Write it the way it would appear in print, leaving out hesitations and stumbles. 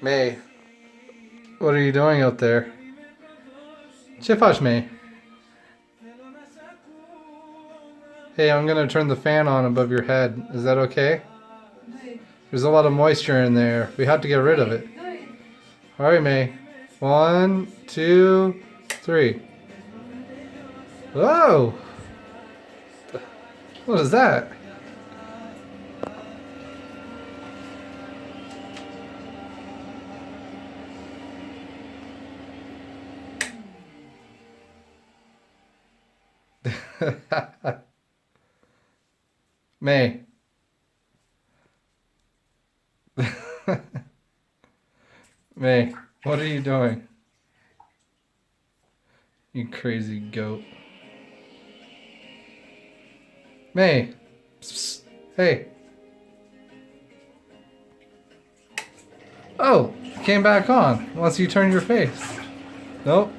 May, what are you doing out there? Chifash May. Hey, I'm gonna turn the fan on above your head. Is that okay? There's a lot of moisture in there. We have to get rid of it. Alright, May. 1, 2, 3. Whoa! What is that? May. May, what are you doing? You crazy goat. May. Psst, psst. Hey. Oh, it came back on once you turned your face. Nope.